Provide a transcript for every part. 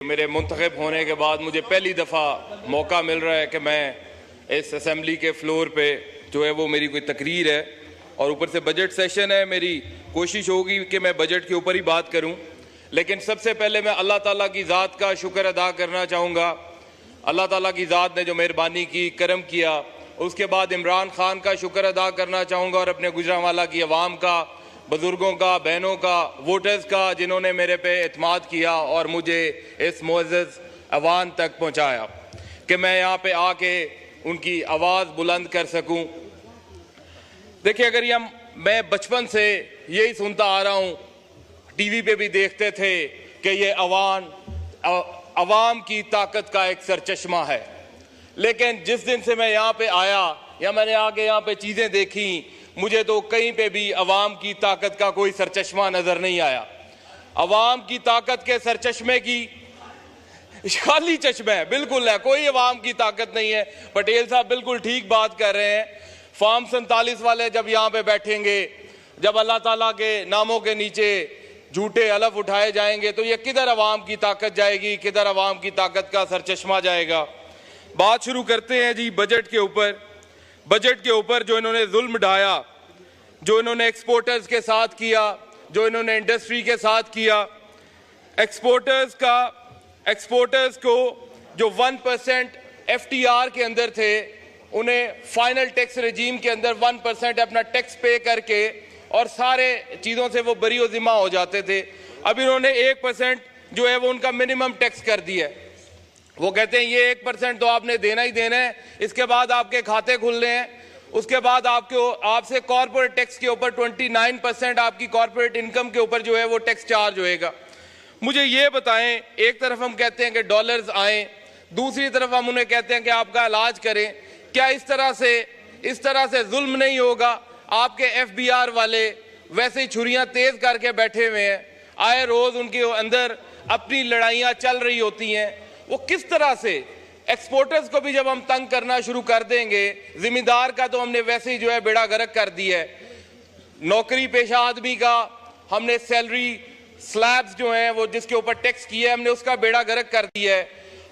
मेरे मुंतखब होने के बाद मुझे पहली दफ़ा मौका मिल रहा है कि मैं इस असेंबली के फ्लोर पे जो है वो मेरी कोई तकरीर है और ऊपर से बजट सेशन है। मेरी कोशिश होगी कि मैं बजट के ऊपर ही बात करूं, लेकिन सबसे पहले मैं अल्लाह ताला की ज़ात का शुक्र अदा करना चाहूँगा। अल्लाह ताला की ज़ात ने जो मेहरबानी की, करम किया। उसके बाद इमरान खान का शुक्र अदा करना चाहूँगा और अपने गुजरांवाला की आवाम का, बुजुर्गों का, बहनों का, वोटर्स का, जिन्होंने मेरे पे एतमाद किया और मुझे इस मुअज़्ज़ज़ अवान तक पहुँचाया कि मैं यहाँ पे आके उनकी आवाज़ बुलंद कर सकूँ। देखिए, अगर मैं बचपन से यही सुनता आ रहा हूँ, टीवी पे भी देखते थे कि ये अवाम की ताकत का एक सरचश्मा है, लेकिन जिस दिन से मैं यहाँ पे आया या मैंने आके यहाँ पे चीज़ें देखी, मुझे तो कहीं पे भी अवाम की ताकत का कोई सरचश्मा नजर नहीं आया। अवाम की ताकत के सरचश्मे की खाली चश्मा है, बिल्कुल है, कोई अवाम की ताकत नहीं है। पटेल साहब बिल्कुल ठीक बात कर रहे हैं। फॉर्म 47 वाले जब यहाँ पे बैठेंगे, जब अल्लाह ताला के नामों के नीचे झूठे हलफ उठाए जाएंगे, तो ये किधर अवाम की ताकत जाएगी, किधर अवाम की ताकत का सरचश्मा जाएगा। बात शुरू करते हैं जी बजट के ऊपर। बजट के ऊपर जो इन्होंने जुल्म ढाया, जो इन्होंने एक्सपोर्टर्स के साथ किया, जो इन्होंने इंडस्ट्री के साथ किया, एक्सपोर्टर्स को जो 1% FTR के अंदर थे, उन्हें फाइनल टैक्स रजीम के अंदर 1% अपना टैक्स पे करके और सारे चीज़ों से वो बरी व ज़िम्मा हो जाते थे। अब इन्होंने 1% जो है वो उनका मिनिमम टैक्स कर दिया है। वो कहते हैं ये 1% तो आपने देना ही देना है, इसके बाद आपके खाते खुलने हैं, उसके बाद आपसे कॉर्पोरेट टैक्स के ऊपर 29% आपकी कॉर्पोरेट इनकम के ऊपर जो है वो टैक्स चार्ज होएगा। मुझे ये बताएं, एक तरफ हम कहते हैं कि डॉलर्स आए, दूसरी तरफ हम उन्हें कहते हैं कि आपका इलाज करें। क्या इस तरह से जुल्म नहीं होगा? आपके FBR वाले वैसे ही छुरियां तेज करके बैठे हुए हैं, आए रोज उनके अंदर अपनी लड़ाइयां चल रही होती हैं। वो किस तरह से एक्सपोर्टर्स को भी जब हम तंग करना शुरू कर देंगे, जिम्मेदार का तो हमने वैसे ही जो है बेड़ा गर्क कर दिया है। नौकरी पेशा आदमी का हमने सैलरी स्लैब्स जो हैं वो जिसके ऊपर टैक्स किया है, हमने उसका बेड़ा गर्क कर दिया है।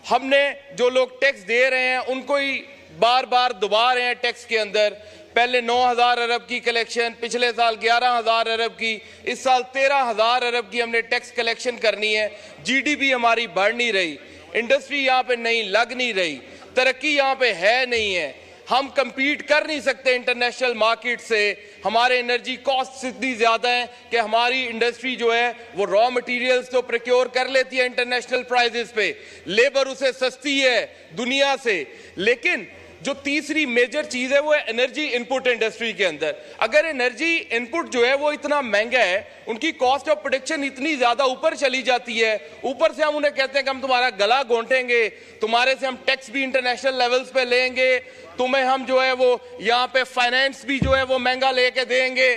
हमने जो लोग टैक्स दे रहे हैं उनको ही बार बार दुबा रहे हैं टैक्स के अंदर। पहले 9,000 अरब की कलेक्शन, पिछले साल 11,000 अरब की, इस साल 13,000 अरब की हमने टैक्स कलेक्शन करनी है। GDP हमारी बढ़ नहीं रही, इंडस्ट्री यहाँ पे नहीं लग नहीं रही, तरक्की यहाँ पे है नहीं है, हम compete कर नहीं सकते इंटरनेशनल मार्केट से। हमारे एनर्जी कॉस्ट इतनी ज़्यादा है कि हमारी इंडस्ट्री जो है वो रॉ मटेरियल्स तो प्रोक्योर कर लेती है इंटरनेशनल प्राइजेस पे, लेबर उसे सस्ती है दुनिया से। लेकिन जो तीसरी मेजर चीज है वो है एनर्जी इनपुट इंडस्ट्री के अंदर। अगर एनर्जी इनपुट जो है वो इतना महंगा है, उनकी कॉस्ट ऑफ प्रोडक्शन इतनी ज्यादा ऊपर चली जाती है, ऊपर से हम उन्हें कहते हैं कि हम तुम्हारा गला घोंटेंगे, तुम्हारे से हम टैक्स भी इंटरनेशनल लेवल्स पे लेंगे, तुम्हें हम जो है वो यहाँ पे फाइनेंस भी जो है वो महंगा लेके देंगे।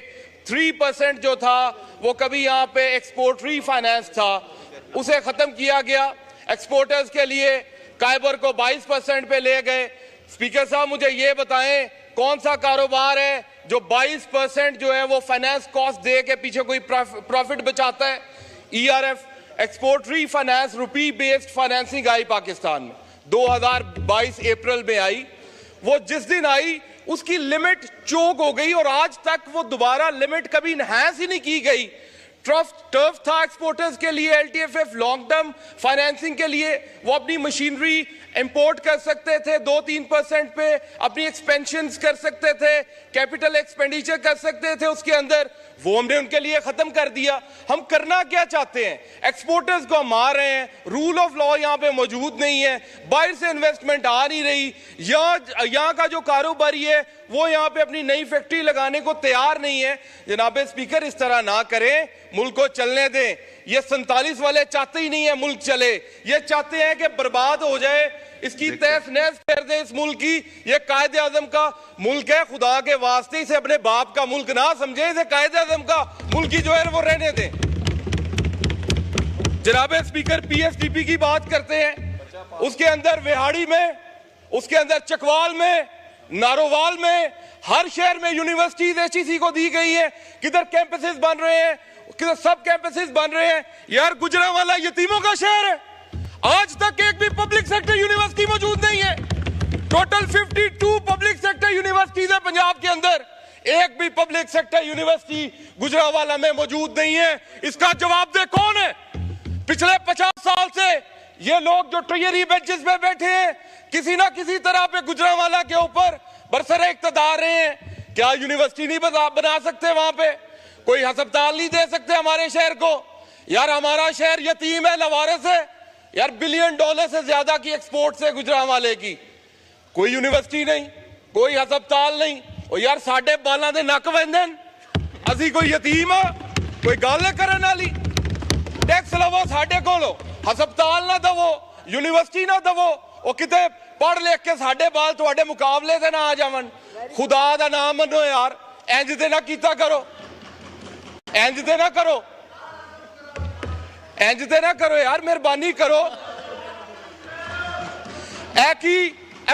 3% जो था वो कभी यहाँ पे एक्सपोर्ट रीफाइनेंस था, उसे खत्म किया गया। एक्सपोर्टर्स के लिए काइबर को 22% पे ले गए। स्पीकर साहब, मुझे ये बताएं, कौन सा कारोबार है जो 22% जो है वो फाइनेंस कॉस्ट दे के पीछे कोई प्रॉफिट बचाता है? ERF, एक्सपोर्ट रीफाइनेंस, रुपी बेस्ड फाइनेंसिंग आई पाकिस्तान में 2022 अप्रैल में आई। वो जिस दिन आई उसकी लिमिट चोक हो गई और आज तक वो दोबारा लिमिट कभी इनहैंस ही नहीं की गई। टर्फ था एक्सपोर्टर्स के लिए, LTFF लॉन्ग टर्म फाइनेंसिंग के लिए। वो अपनी मशीनरी इंपोर्ट कर सकते थे 2-3% पे, अपनी एक्सपेंशन कर सकते थे, कैपिटल एक्सपेंडिचर कर सकते थे उसके अंदर, वो हमने उनके लिए खत्म कर दिया। हम करना क्या चाहते हैं? एक्सपोर्टर्स को हम मार रहे हैं, रूल ऑफ लॉ यहाँ पे मौजूद नहीं है, बाहर से इन्वेस्टमेंट आ नहीं रही, यहाँ का जो कारोबारी है वो यहाँ पे अपनी नई फैक्ट्री लगाने को तैयार नहीं है। जनाब स्पीकर, इस तरह ना करें, मुल्क को चलने दें। ये 47 वाले चाहते ही नहीं है मुल्क चले, ये चाहते हैं कि बर्बाद हो जाए, इसकी तहस नहस कर दे इस मुल्क की। ये कायदे आजम का मुल्क है, खुदा के वास्ते इसे अपने बाप का मुल्क ना समझे, इसे कायदे आजम का मुल्क ही जो है वो रहने दें। जनाब स्पीकर, PSDP की बात करते हैं, उसके अंदर विहाड़ी में, उसके अंदर चकवाल में, नारोवाल में, हर शहर में यूनिवर्सिटीज HEC को दी गई है। किधर कैंपसेस बन रहे हैं, किधर सब कैंपसेस बन रहे हैं। यार गुजरांवाला यतीमों का शहर है, आज तक एक भी पब्लिक सेक्टर यूनिवर्सिटी मौजूद नहीं है। टोटल 52 पब्लिक सेक्टर यूनिवर्सिटीज है पंजाब के अंदर, एक भी पब्लिक सेक्टर यूनिवर्सिटी गुजरांवाला में मौजूद नहीं है। इसका जवाब दे कौन है? पिछले 50 साल से ये लोग जो ट्रियरी बेंचेस पे बैठे हैं, किसी ना किसी तरह पे गुजरांवाला के ऊपर बरसरे इख्तियार रहे हैं। क्या यूनिवर्सिटी नहीं बना सकते? वहां पे कोई अस्पताल नहीं दे सकते हमारे शहर को? यार हमारा शहर यतीम है, लवारिस है यार। $1 बिलियन से ज्यादा की एक्सपोर्ट है गुजरांवाले की। कोई यूनिवर्सिटी नहीं, कोई अस्पताल नहीं। और यार साडे बालों के नक वहंदे असी कोई यतीम आ? कोई गल करने वाली? टैक्स लवो साडे कोलों, हस्पताल ना दवो, यूनिवर्सिटी ना दवो, वो किते पढ़ लिख के साडे बाल तुहाडे मुकाबले ते ना आ जावन। खुदा दा नाम मनो यार, इंज ते ना कीता करो, इंज ते ना करो, इंज ते ना करो यार, मेहरबानी करो। ऐ की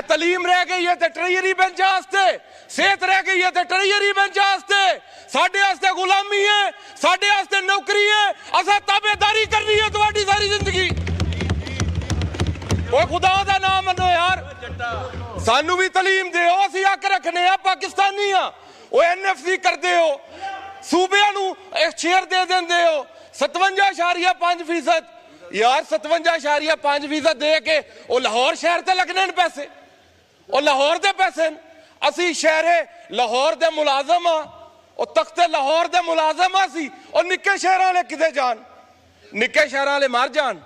तलीम रह गई है ते ट्रियरी बेंच वास्ते, सेहत रह गई है ते ट्रियरी बेंच वास्ते, साडे वास्ते गुलामी है, साडे वास्ते नौकरी है, असा ताबेदारी करनी है तुम्हारी सारी जिंदगी। ओए खुदा दा नाम मनो यार, सानू भी तलीम दे, असी हक रखने आ, पाकिस्तानी आ। ओए NFC करदे हो, सूबे नू शेयर दे देंदे हो 57.5%। यार 57.5% दे के वो लाहौर शहर ते लगने पैसे, और लाहौर दे पैसे। असी शहरे लाहौर दे मुलाजम आ, और तख्ते लाहौर दे मुलाजम असी, और निक्के शहर वाले किते जान? निक्के शहर वाले मर जान।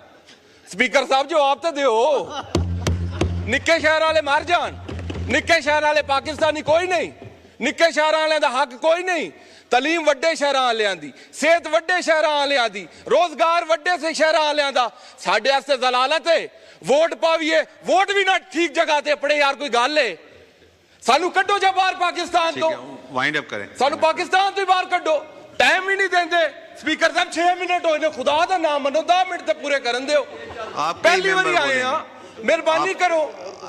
स्पीकर साहब जवाब तो दो, निक्के शहर वाले मर जान। निक्के शहर वाले पाकिस्तानी कोई नहीं, निक्के शहर वाले दा हक कोई नहीं। तलीम वड्डे शहरां वालियां दी, सेहत वड्डे शहरां वालियां दी, रोजगार वड्डे से शहरां वालियां दा। साडे वास्ते जलालत है वोट पाविए, वोट भी ना ठीक जगह ते अपने। यार कोई गल है? सानू कड्डो जा बाहर पाकिस्तान तो, वाइंड अप करें, सानू पाकिस्तान तो बाहर कड्डो। टाइम ही नहीं देंदे स्पीकर साहब, 6 मिनट होए ने, खुदा दा नाम मनो 10 मिनट ते पूरे करन दियो। पहली बार आए हां, मेहरबानी करो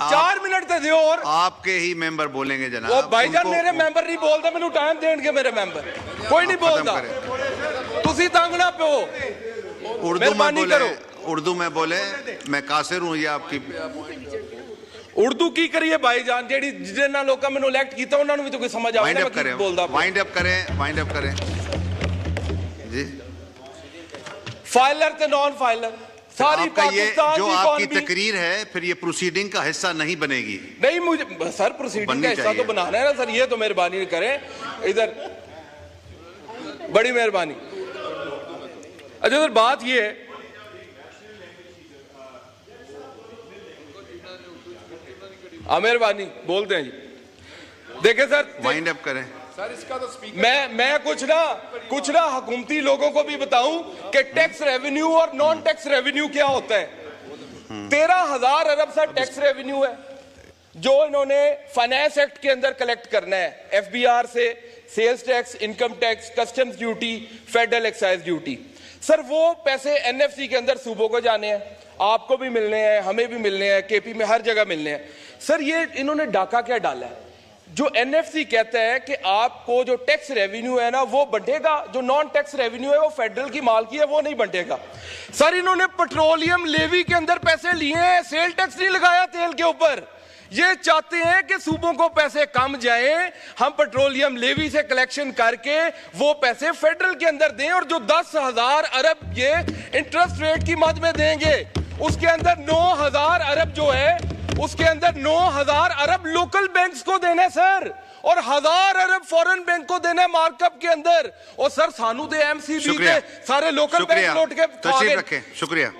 4 मिनट ते दियो। और आपके ही मेंबर बोलेंगे जनाब। ओ भाईजान मेरे मेंबर नहीं बोलते, मैनू टाइम देंगे मेरे मेंबर, कोई नहीं बोलता। तुसी तंग ना पे उर्दू में बोले, उर्दू में बोले, मैं कासिर हूं, ये आपकी उर्दू की करिए भाईजान, जेडी जिन्ना लोकां मैनू इलेक्ट कीता उन्हां नू भी तो कोई समझ आवे ना मैं बोलदा। वाइंड अप करें, वाइंड अप करें जी। फाइलर ते नॉन फाइलर सारी पाकिस्तान जो आपकी तकरीर है, फिर ये प्रोसीडिंग का हिस्सा नहीं बनेगी। नहीं मुझे सर प्रोसीडिंग का हिस्सा तो बनाना है ना सर, ये तो मेहरबानी करें इधर, बड़ी मेहरबानी। अच्छा सर बात ये है, मेहरबानी बोलते हैं जी। देखे सर, वाइंड अप करें सर। इसका तो स्पीकर मैं कुछ ना हुकूमती लोगों को भी बताऊं कि टैक्स रेवेन्यू और नॉन टैक्स रेवेन्यू क्या होता है। 13,000 अरब सा टैक्स रेवेन्यू है जो इन्होंने फाइनेंस एक्ट के अंदर कलेक्ट करना है, FBR से, sales tax, income tax, customs duty, federal excise duty. Sir वो पैसे NFC के अंदर सूबों को जाने हैं, आपको भी मिलने हैं, हमें भी मिलने हैं, KP में हर जगह मिलने हैं। सर ये इन्होंने डाका क्या डाला है? जो NFC कहता है कि आपको जो टैक्स रेवेन्यू है ना वो बंटेगा, जो नॉन टैक्स रेवेन्यू है वो फेडरल की माल की है, वो नहीं बंटेगा। सर इन्होंने पेट्रोलियम लेवी के अंदर पैसे लिए हैं, सेल टैक्स नहीं लगाया तेल के ऊपर। ये चाहते हैं कि सूबों को पैसे कम जाएं, हम पेट्रोलियम लेवी से कलेक्शन करके वो पैसे फेडरल के अंदर दें, और जो 10,000 अरब ये इंटरेस्ट रेट की मद में देंगे, उसके अंदर 9,000 अरब जो है, उसके अंदर 9,000 अरब लोकल बैंक्स को देने सर, और 1,000 अरब फॉरेन बैंक को देने मार्कअप के अंदर। और सर सानू दे MCB के सारे लोकल बैंक लौट के तशरीफ रखें। शुक्रिया।